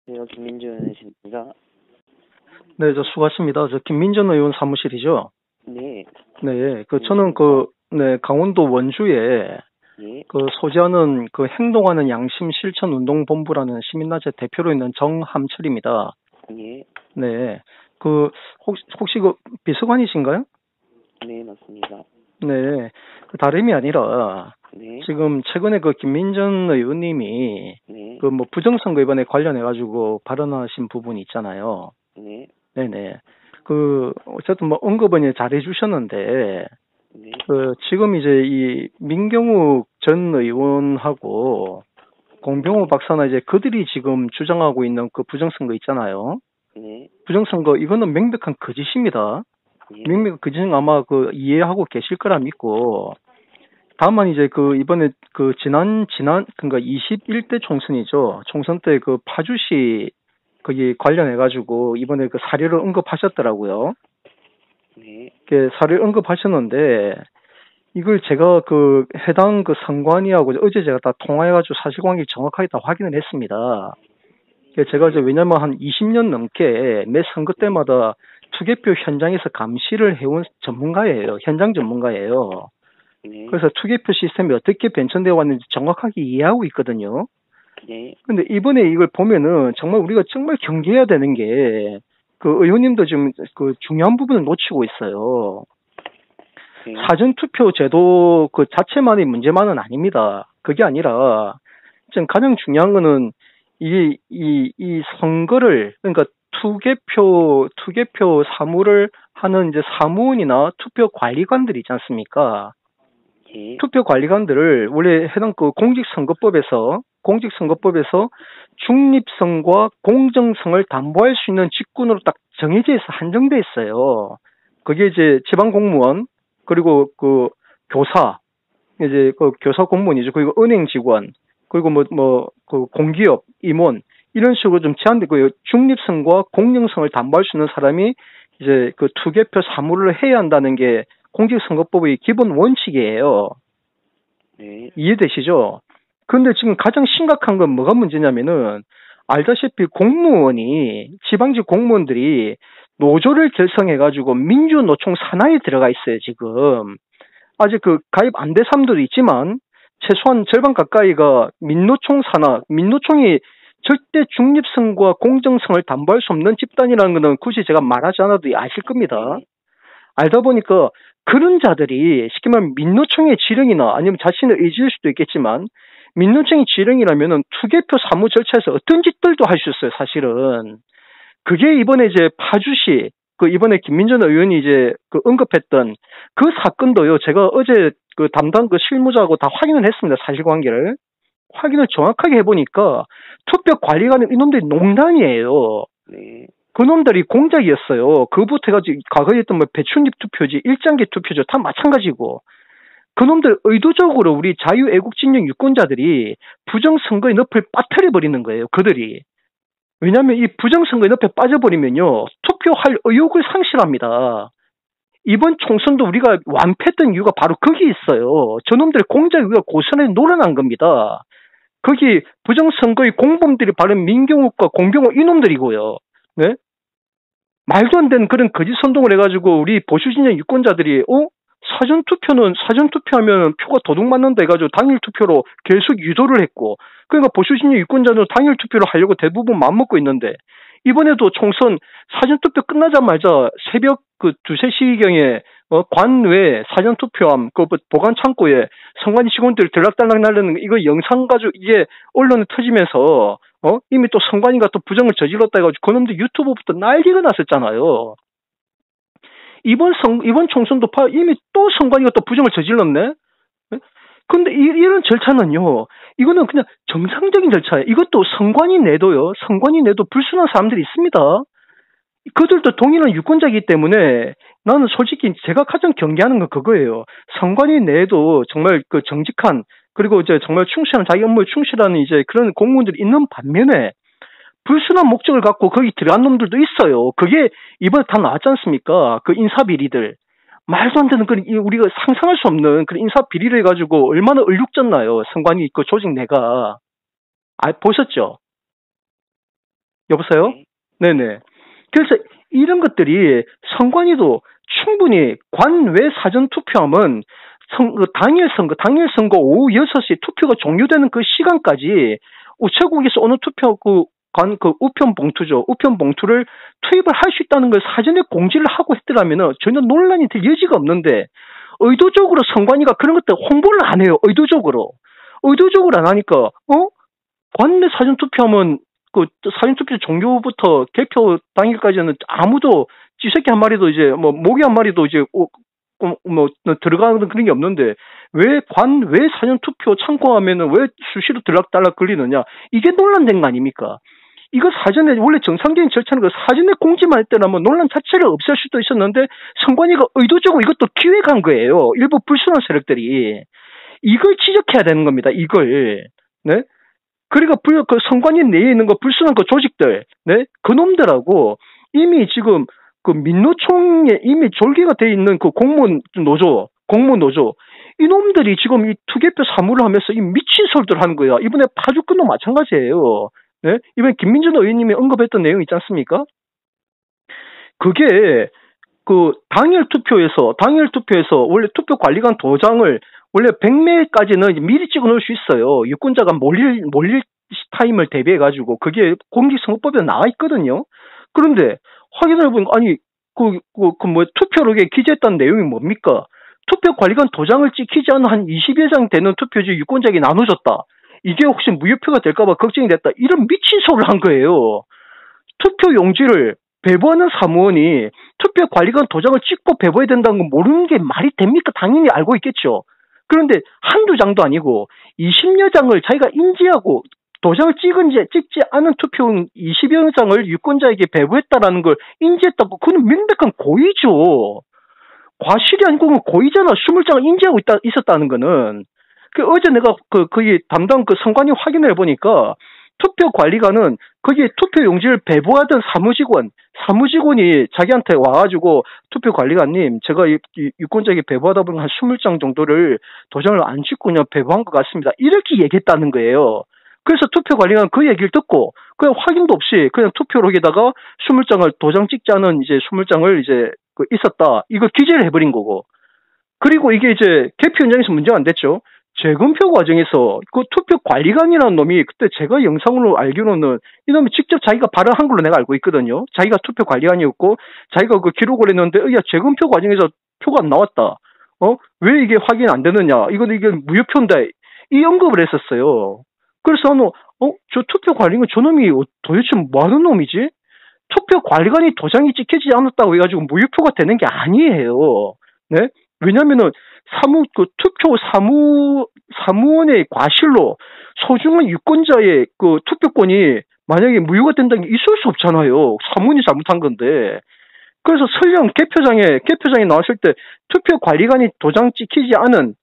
네, 김민준이십니까? 네, 수고하십니다. 김민전 의원 사무실이죠? 네, 네, 저는 안녕하십니까? 네, 강원도 원주에 예, 소재하는 행동하는 양심 실천 운동본부라는 시민단체 대표로 있는 정함철입니다. 예, 네, 혹시 비서관이신가요? 네, 맞습니다. 네, 다름이 아니라 네, 지금 최근에 김민전 의원님이 네, 부정선거 이번에 관련해가지고 발언하신 부분이 있잖아요. 네, 네네. 어쨌든 언급은 이제 잘해 주셨는데, 네, 지금 이제 이 민경욱 전 의원하고 공병호 네, 박사나 이제 그들이 지금 주장하고 있는 부정선거 있잖아요. 네, 부정선거, 이거는 명백한 거짓입니다. 예, 명백한 거짓은 아마 이해하고 계실 거라 믿고, 다만 이제 이번에 그러니까 21대 총선이죠. 총선 때 파주시 거기 관련해가지고 이번에 사례를 언급하셨더라고요. 네, 사례를 언급하셨는데, 이걸 제가 해당 상관이하고 어제 제가 다 통화해가지고 사실관계 정확하게 다 확인을 했습니다. 제가 네, 왜냐면 한 20년 넘게 매 선거 네, 때마다 투개표 현장에서 감시를 해온 전문가예요. 현장 전문가예요. 네, 그래서 투개표 시스템이 어떻게 변천되어 왔는지 정확하게 이해하고 있거든요. 네, 근데 이번에 이걸 보면은 정말 우리가 정말 경계해야 되는 게 의원님도 지금 중요한 부분을 놓치고 있어요. 네, 사전투표 제도 자체만의 문제만은 아닙니다. 그게 아니라, 지금 가장 중요한 거는 이 선거를, 그러니까 투개표 사무를 하는 이제 사무원이나 투표 관리관들이 있지 않습니까? 예, 투표 관리관들을 원래 해당 공직선거법에서 중립성과 공정성을 담보할 수 있는 직군으로 딱 정해져 있어, 한정돼 있어요. 그게 이제 지방 공무원, 그리고 교사, 이제 교사 공무원이죠. 그리고 은행 직원, 그리고 공기업 임원, 이런 식으로 좀 제한되고, 중립성과 공정성을 담보할 수 있는 사람이 이제 투개표 사무를 해야 한다는 게 공직선거법의 기본 원칙이에요. 네, 이해되시죠? 그런데 지금 가장 심각한 건 뭐가 문제냐면은, 알다시피 지방직 공무원들이 노조를 결성해가지고 민주노총 산하에 들어가 있어요, 지금. 아직 가입 안 된 사람들도 있지만, 최소한 절반 가까이가 민노총이 절대 중립성과 공정성을 담보할 수 없는 집단이라는 것은 굳이 제가 말하지 않아도 아실 겁니다. 네, 알다 보니까 그런 자들이 쉽게 말하면 민노총의 지령이나 아니면 자신의 의지일 수도 있겠지만, 민노총의 지령이라면은 투개표 사무 절차에서 어떤 짓들도 할 수 있어요, 사실은. 그게 이번에 이제 파주시, 이번에 김민전 의원이 이제 언급했던 그 사건도요, 제가 어제 담당 실무자하고 다 확인을 했습니다, 사실관계를. 확인을 정확하게 해보니까 투표 관리관은 이놈들이 농단이에요. 네, 그놈들이 공작이었어요. 그부터 해가지고 과거에 했던 배춧잎 투표지, 일장기 투표지 다 마찬가지고, 그놈들 의도적으로 우리 자유애국진영 유권자들이 부정선거의 늪을 빠뜨려 버리는 거예요. 그들이. 왜냐하면 이 부정선거의 늪에 빠져버리면요, 투표할 의욕을 상실합니다. 이번 총선도 우리가 완패했던 이유가 바로 거기 있어요. 저놈들 공작 우리가 고선에 놀아난 겁니다. 거기 부정선거의 공범들이 바로 민경욱과 공병호 이놈들이고요. 네? 말도 안 되는 그런 거짓 선동을 해가지고 우리 보수진영 유권자들이 사전투표하면 표가 도둑맞는다 해가지고 당일 투표로 계속 유도를 했고, 그러니까 보수진영 유권자는 당일 투표를 하려고 대부분 맘먹고 있는데, 이번에도 총선 사전투표 끝나자마자 새벽 2, 3시경에 관외 사전투표함 보관 창고에 선관위 직원들이 들락달락 날리는 이거 영상 가지고 이게 언론에 터지면서 이미 또 선관위가 또 부정을 저질렀다 해가지고 그놈들 유튜브부터 난리가 났었잖아요. 이번 총선도 이미 또 선관위가 또 부정을 저질렀네? 근데 이런 절차는요, 이거는 그냥 정상적인 절차예요. 이것도 선관위 내도 불순한 사람들이 있습니다. 그들도 동일한 유권자이기 때문에 나는 솔직히 제가 가장 경계하는 건 그거예요. 선관위 내에도 정말 정직한, 그리고 이제 정말 충실한, 자기 업무에 충실한 이제 그런 공무원들이 있는 반면에 불순한 목적을 갖고 거기 들어간 놈들도 있어요. 그게 이번에 다 나왔지 않습니까? 인사비리들. 말도 안 되는 우리가 상상할 수 없는 그런 인사비리를 해가지고 얼마나 얼룩졌나요? 선관위 조직 내가. 보셨죠? 여보세요? 네. 네네. 그래서 이런 것들이 선관위도 충분히 관외 사전 투표함은 당일 선거 오후 6시 투표가 종료되는 그 시간까지 우체국에서 어느 투표 우편 봉투죠. 우편 봉투를 투입을 할 수 있다는 걸 사전에 공지를 하고 했더라면 전혀 논란이 될 여지가 없는데 의도적으로 선관위가 그런 것들 홍보를 안 해요. 의도적으로 안 하니까 관내 사전 투표하면 그 사전 투표 종료부터 개표 당일까지는 아무도 쥐새끼 한 마리도 이제 뭐 모기 한 마리도 이제 뭐 들어가는 그런 게 없는데 왜 사전 투표 참고하면은 왜 수시로 들락달락 걸리느냐, 이게 논란된 거 아닙니까? 이거 사전에 원래 정상적인 절차는 그 사전에 공지만 했더라면 논란 자체를 없앨 수도 있었는데 선관위가 의도적으로 이것도 기획한 거예요. 일부 불순한 세력들이 이걸 지적해야 되는 겁니다. 이걸. 네? 그러니까 그 선관위 내에 있는 거 불순한 그 조직들, 네? 그놈들하고 이미 지금 그 민노총에 이미 졸개가 돼 있는 그 공무원 노조, 이놈들이 지금 이 투개표 사무를 하면서 이 미친 소리들 하는 거야. 이번에 파주꾼도 마찬가지예요. 네? 이번에 김민준 의원님이 언급했던 내용 있지 않습니까? 그게 그 당일 투표에서 원래 투표 관리관 도장을 원래 100매까지는 미리 찍어 놓을 수 있어요. 유권자가 몰릴 타임을 대비해 가지고 그게 공직선거법에 나와 있거든요. 그런데 확인해 보니까 아니 투표록에 기재했던 내용이 뭡니까? 투표 관리관 도장을 찍히지 않은 한 20여 장 되는 투표지 유권자에게 나눠줬다. 이게 혹시 무효표가 될까봐 걱정이 됐다. 이런 미친 소리를 한 거예요. 투표 용지를 배부하는 사무원이 투표 관리관 도장을 찍고 배부해야 된다는 건 모르는 게 말이 됩니까? 당연히 알고 있겠죠. 그런데 한두 장도 아니고 20여 장을 자기가 인지하고 도장을 찍지 않은 투표용 20여 장을 유권자에게 배부했다라는 걸 인지했다고, 그건 명백한 고의죠. 과실이 아니고 고의잖아. 20장을 인지하고 있었다는 거는. 어제 내가 거기 담당 선관위 확인을 해보니까 투표 관리관은 거기 투표 용지를 배부하던 사무직원이 자기한테 와가지고 투표 관리관님, 제가 유권자에게 배부하다 보면 한 20장 정도를 도장을 안 찍고 그냥 배부한 것 같습니다. 이렇게 얘기했다는 거예요. 그래서 투표 관리관은 그 얘기를 듣고 그냥 확인도 없이 그냥 투표록에다가 20장을 도장 찍지 않은 이제 20장을 이제 있었다. 이거 기재를 해버린 거고. 그리고 이게 이제 개표 현장에서 문제가 안 됐죠. 재검표 과정에서 그 투표 관리관이라는 놈이 그때 제가 영상으로 알기로는 이놈이 직접 자기가 발언한 걸로 내가 알고 있거든요. 자기가 투표 관리관이었고 자기가 그 기록을 했는데 야, 재검표 과정에서 표가 안 나왔다. 왜 이게 확인 안 되느냐? 이게 무효표인데 이 언급을 했었어요. 그래서 나는 저 투표 관리관 저놈이 도대체 뭐 하는 놈이지? 투표 관리관이 도장이 찍히지 않았다고 해가지고 무효표가 되는 게 아니에요. 네? 왜냐면은 투표 사무원의 과실로 소중한 유권자의 그 투표권이 만약에 무효가 된다는 게 있을 수 없잖아요. 사무원이 잘못한 건데. 그래서 설령 개표장에 나왔을 때 투표 관리관이 도장 찍히지 않은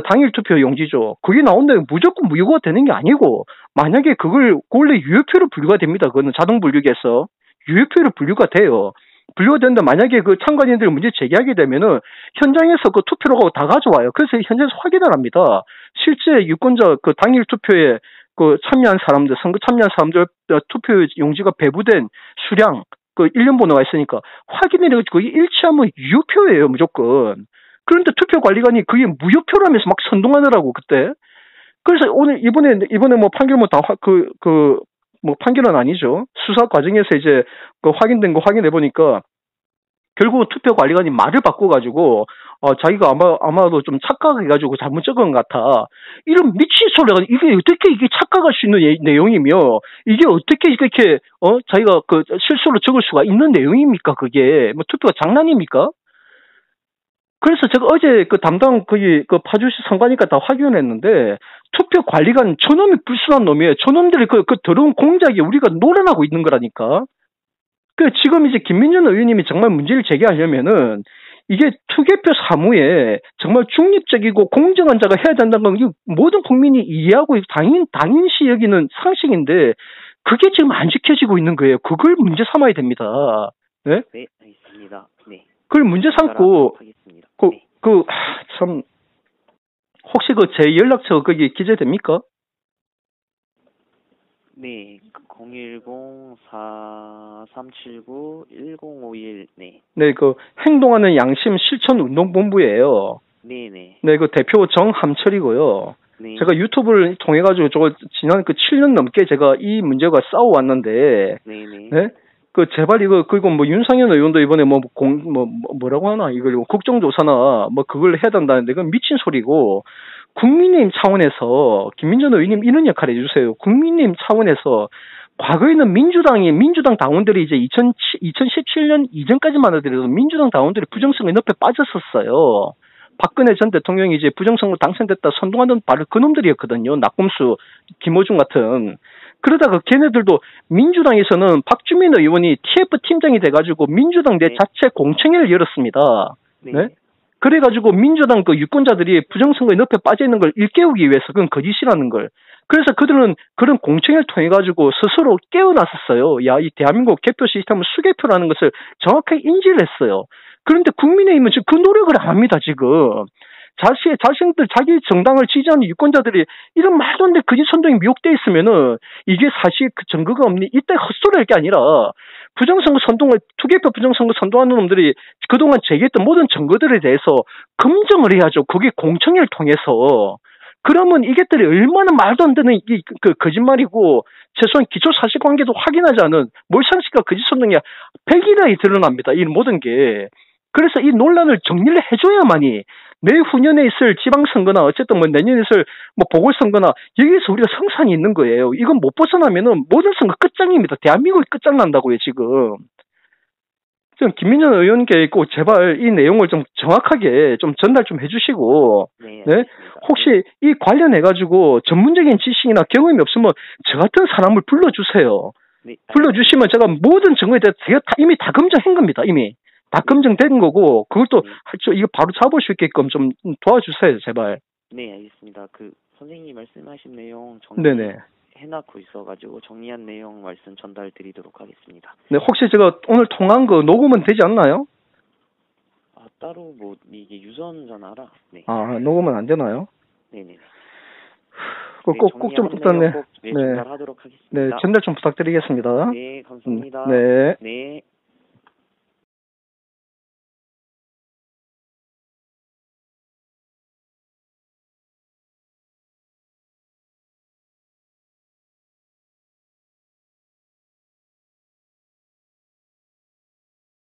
당일 투표 용지죠. 그게 나온다면 무조건 무효가 되는 게 아니고, 만약에 그걸 원래 유효표로 분류가 됩니다. 그거는 자동 분류기에서 유효표로 분류가 돼요. 분류가 되는데 만약에 그 참관인들이 문제 제기하게 되면은 현장에서 그 투표록하고 다 가져와요. 그래서 현장에서 확인을 합니다. 실제 유권자 그 당일 투표에 그 선거 참여한 사람들 투표 용지가 배부된 수량, 그 1년 번호가 있으니까 확인을 해가지고 그게 일치하면 유효표예요, 무조건. 그런데 투표 관리관이 그게 무효표라면서 막 선동하느라고, 그때. 그래서 이번에 뭐 판결 뭐 판결은 아니죠. 수사 과정에서 이제 확인된 거 확인해 보니까 결국은 투표 관리관이 말을 바꿔가지고 자기가 아마도 좀 착각해가지고 잘못 적은 것 같아. 이런 미친 소리가 이게 착각할 수 있는 내용이며 이게 어떻게 이렇게 자기가 그 실수로 적을 수가 있는 내용입니까? 그게 뭐 투표가 장난입니까? 그래서 제가 어제 그 담당 그 파주시 선관위가 다 확인을 했는데 투표 관리관 저놈이 불순한 놈이에요. 저놈들이 그 더러운 공작에 우리가 노련하고 있는 거라니까. 지금 이제 김민준 의원님이 정말 문제를 제기하려면은 이게 투개표 사무에 정말 중립적이고 공정한 자가 해야 된다는 건 모든 국민이 이해하고 당연시 여기는 상식인데 그게 지금 안 지켜지고 있는 거예요. 그걸 문제 삼아야 됩니다. 네? 네, 알겠습니다. 네. 그걸 문제 삼고 참 혹시 제 연락처 거기 기재됩니까? 네, 010-4379-1051. 네. 네, 그 행동하는 양심 실천 운동본부예요. 네네. 네, 그 대표 정함철이고요. 네. 제가 유튜브를 통해 가지고 저거 지난 그 7년 넘게 제가 이 문제가 싸워왔는데, 네네. 네, 그 제발 이거 그리고 뭐 윤상현 의원도 이번에 뭐라고 하나 이걸 국정조사나 뭐 그걸 해야 된다는데 그건 미친 소리고, 국민의힘 차원에서 김민전 의원님 이런 역할 해주세요. 국민의힘 차원에서 과거에는 민주당 당원들이 이제 2017년 이전까지만 하더라도 민주당 당원들이 부정선거에 늪에 빠졌었어요. 박근혜 전 대통령이 이제 부정선거 당선됐다 선동하는 바로 그놈들이었거든요. 낙곰수, 김어준 같은. 그러다가 걔네들도 민주당에서는 박주민 의원이 TF 팀장이 돼가지고 민주당 내 자체 공청회를 열었습니다. 네? 그래가지고 민주당 그 유권자들이 부정선거에 늪에 빠져있는 걸 일깨우기 위해서 그건 거짓이라는 걸. 그래서 그들은 그런 공청회를 통해가지고 스스로 깨어났었어요. 야, 이 대한민국 개표 시스템은 수개표라는 것을 정확하게 인지를 했어요. 그런데 국민의힘은 지금 그 노력을 안 합니다, 지금. 자신들, 자기 정당을 지지하는 유권자들이 이런 말도 안 되는 거짓 선동에 미혹돼 있으면은 이게 사실 그 증거가 없니? 이때 헛소리 할 게 아니라 부정선거 선동을, 투개표 부정선거 선동하는 놈들이 그동안 제기했던 모든 증거들에 대해서 검증을 해야죠. 그게 공청회를 통해서. 그러면 이것들이 얼마나 말도 안 되는 그 거짓말이고 최소한 기초 사실관계도 확인하지 않은 몰상식과 거짓 선동이 100일에 드러납니다. 이 모든 게. 그래서 이 논란을 정리를 해줘야만이 내후년에 있을 지방선거나 어쨌든 뭐 내년에 있을 뭐 보궐선거나 여기에서 우리가 성산이 있는 거예요. 이건 못 벗어나면은 모든 선거 끝장입니다. 대한민국이 끝장난다고요, 지금. 좀 김민현 의원께 꼭 제발 이 내용을 좀 정확하게 좀 전달 좀 해주시고, 네? 혹시 이 관련해가지고 전문적인 지식이나 경험이 없으면 저 같은 사람을 불러주세요. 네, 불러주시면 제가 모든 증거에 대해서 제가 이미 다 검증한 겁니다, 이미. 다 검증된 거고, 그걸 또, 이거 바로 잡을 수 있게끔 좀 도와주세요, 제발. 네, 알겠습니다. 그, 선생님이 말씀하신 내용 네네. 해놓고 있어가지고 정리한 내용 말씀 전달 드리도록 하겠습니다. 네, 혹시 제가 오늘 통화한 거 녹음은 되지 않나요? 아, 따로 뭐, 이게 유선 전화라. 네. 아, 녹음은 안 되나요? 네네. 꼭 좀, 일단, 네. 전달하도록 하겠습니다. 네, 전달 좀 부탁드리겠습니다. 네, 감사합니다. 네. 네.